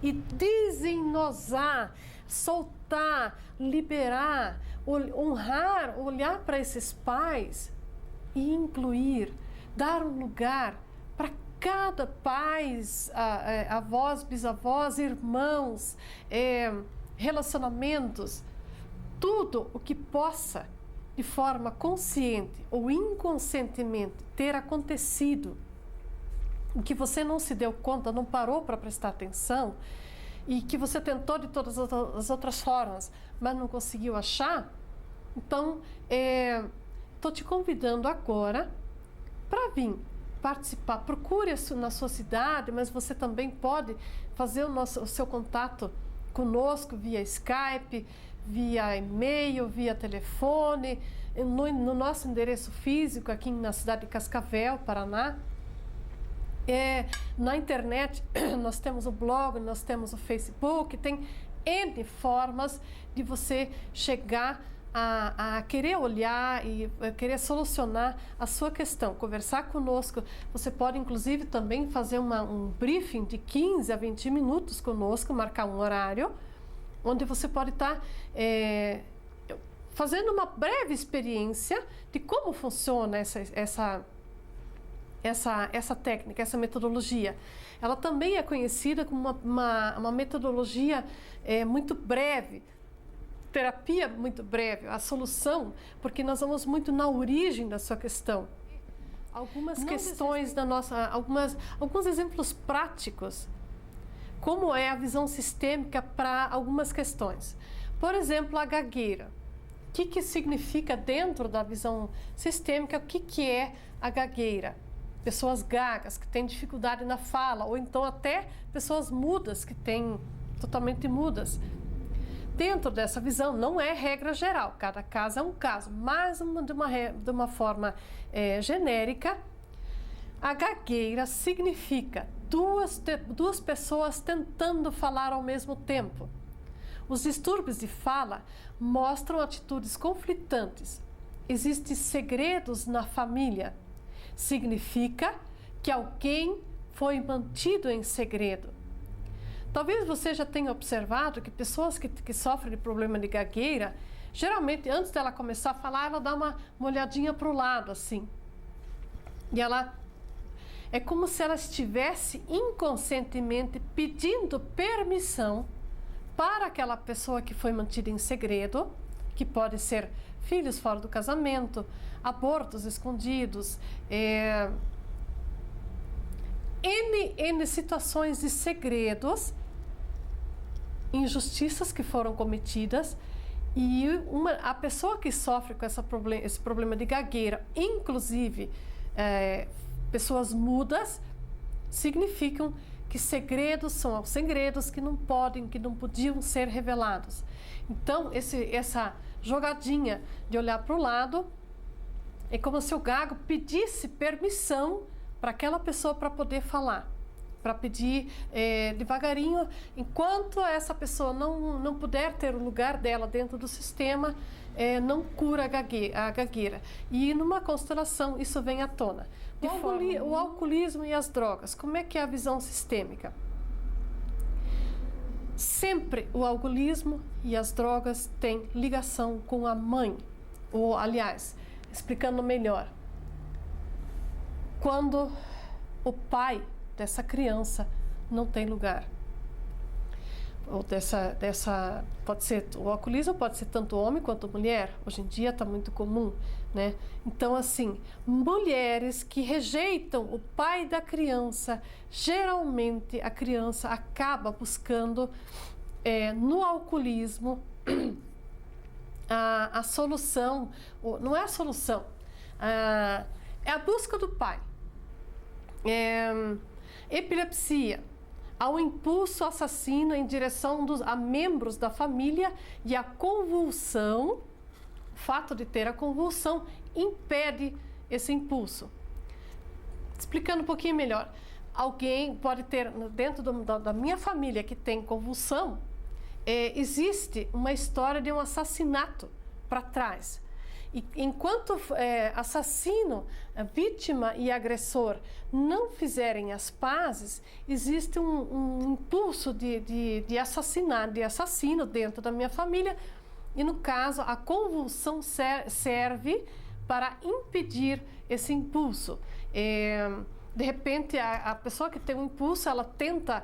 S1: E desenosar, soltar, liberar, honrar, olhar para esses pais e incluir, dar um lugar para cada pais, avós, bisavós, irmãos, relacionamentos, tudo o que possa, de forma consciente ou inconscientemente, ter acontecido, que você não se deu conta, não parou para prestar atenção, e que você tentou de todas as outras formas, mas não conseguiu achar. Então, estou te convidando agora para vir participar. Procure na sua cidade, mas você também pode fazer o seu contato conosco via Skype, via e-mail, via telefone, no nosso endereço físico aqui na cidade de Cascavel, Paraná. Na internet nós temos o blog, nós temos o Facebook, tem N formas de você chegar a querer olhar e querer solucionar a sua questão, conversar conosco. Você pode inclusive também fazer um briefing de 15 a 20 minutos conosco, marcar um horário, onde você pode estar fazendo uma breve experiência de como funciona essa técnica, essa metodologia. Ela também é conhecida como uma metodologia muito breve, terapia muito breve, a solução, porque nós vamos muito na origem da sua questão. Algumas questões da nossa, alguns exemplos práticos, como é a visão sistêmica para algumas questões. Por exemplo, a gagueira. O que significa dentro da visão sistêmica, o que é a gagueira? Pessoas gagas, que têm dificuldade na fala, ou então até pessoas mudas, que têm totalmente mudas. Dentro dessa visão, não é regra geral, cada caso é um caso, mas de uma forma genérica, a gagueira significa duas pessoas tentando falar ao mesmo tempo. Os distúrbios de fala mostram atitudes conflitantes. Existem segredos na família. Significa que alguém foi mantido em segredo. Talvez você já tenha observado que pessoas que sofrem de problema de gagueira, geralmente antes dela começar a falar, ela dá uma olhadinha para o lado assim. E ela é como se ela estivesse inconscientemente pedindo permissão para aquela pessoa que foi mantida em segredo, que pode ser filhos fora do casamento, abortos escondidos, N situações de segredos, injustiças que foram cometidas, e a pessoa que sofre com esse problema de gagueira, inclusive pessoas mudas, significam que segredos são segredos que não podiam ser revelados. Então, essa jogadinha de olhar para o lado é como se o gago pedisse permissão para aquela pessoa para poder falar, para pedir devagarinho, enquanto essa pessoa não puder ter o lugar dela dentro do sistema, não cura a gagueira. E numa constelação isso vem à tona. O alcoolismo e as drogas, como é que é a visão sistêmica? Sempre o alcoolismo e as drogas têm ligação com a mãe, ou aliás, explicando melhor, quando o pai dessa criança não tem lugar, ou pode ser, o alcoolismo pode ser tanto homem quanto mulher, hoje em dia está muito comum, né? Então, assim, mulheres que rejeitam o pai da criança, geralmente a criança acaba buscando no alcoolismo a solução, não é a solução, é a busca do pai. Epilepsia, há um impulso assassino em direção a membros da família, e a convulsão, o fato de ter a convulsão, impede esse impulso. Explicando um pouquinho melhor, alguém pode ter, dentro da minha família que tem convulsão, existe uma história de um assassinato para trás. E enquanto assassino, vítima e agressor não fizerem as pazes, existe um impulso de assassino dentro da minha família, e no caso a convulsão serve para impedir esse impulso. De repente a pessoa que tem um impulso, ela tenta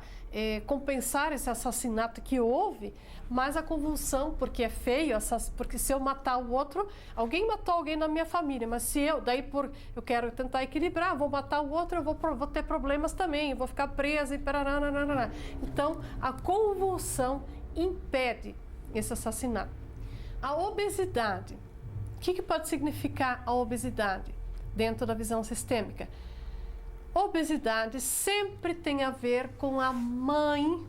S1: compensar esse assassinato que houve, mas a convulsão, porque é feio, porque se eu matar o outro, alguém matou alguém na minha família, mas se eu quero tentar equilibrar, vou matar o outro, eu vou ter problemas também, eu vou ficar presa e parará. Então a convulsão impede esse assassinato. A obesidade, o que pode significar a obesidade dentro da visão sistêmica? Obesidade sempre tem a ver com a mãe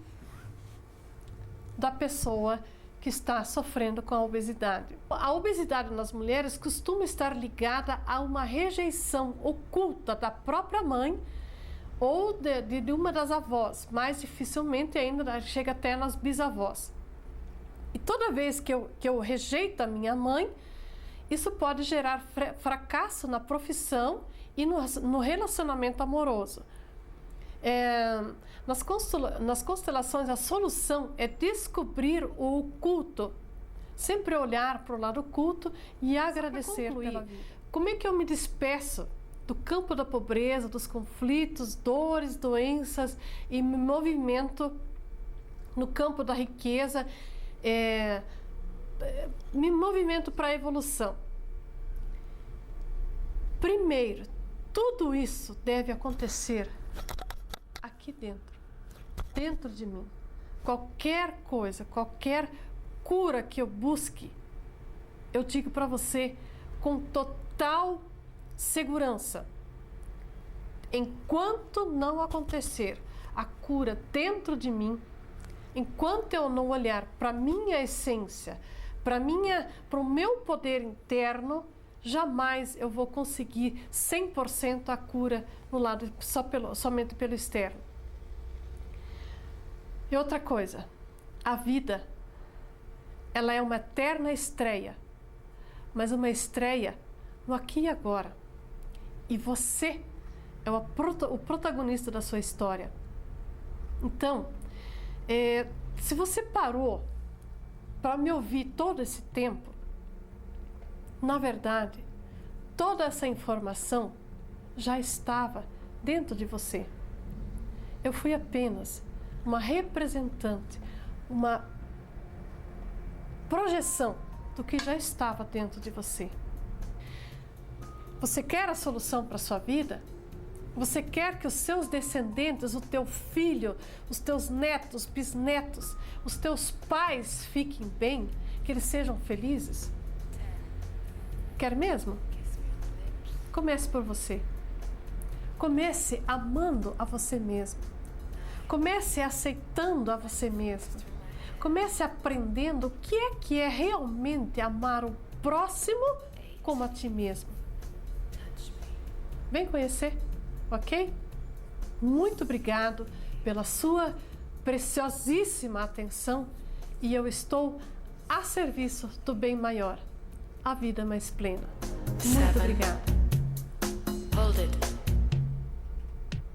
S1: da pessoa que está sofrendo com a obesidade. A obesidade nas mulheres costuma estar ligada a uma rejeição oculta da própria mãe ou de uma das avós, mais dificilmente ainda chega até nas bisavós. E toda vez que eu rejeito a minha mãe, isso pode gerar fracasso na profissão e no relacionamento amoroso. Nas constelações, a solução é descobrir o oculto. sempre olhar para o lado oculto e agradecer pela vida. Como é que eu me despeço do campo da pobreza, dos conflitos, dores, doenças e me movimento no campo da riqueza, me movimento para a evolução? Primeiro, tudo isso deve acontecer aqui dentro de mim. Qualquer coisa, qualquer cura que eu busque, eu digo para você com total segurança, enquanto não acontecer a cura dentro de mim, enquanto eu não olhar para minha essência, para o meu poder interno, jamais eu vou conseguir 100% a cura no lado somente pelo externo. E outra coisa, a vida, ela é uma eterna estreia, mas uma estreia no aqui e agora. E você é o protagonista da sua história. Então, se você parou para me ouvir todo esse tempo, na verdade, toda essa informação já estava dentro de você. Eu fui apenas uma representante, uma projeção do que já estava dentro de você. Você quer a solução para a sua vida? Você quer que os seus descendentes, o teu filho, os teus netos, bisnetos, os teus pais fiquem bem, que eles sejam felizes? Quer mesmo? Comece por você. Comece amando a você mesmo. Comece aceitando a você mesmo. Comece aprendendo o que é realmente amar o próximo como a ti mesmo. Vem conhecer, ok? Muito obrigado pela sua preciosíssima atenção e eu estou a serviço do bem maior, a vida mais plena. Muito obrigada.
S2: Hold it.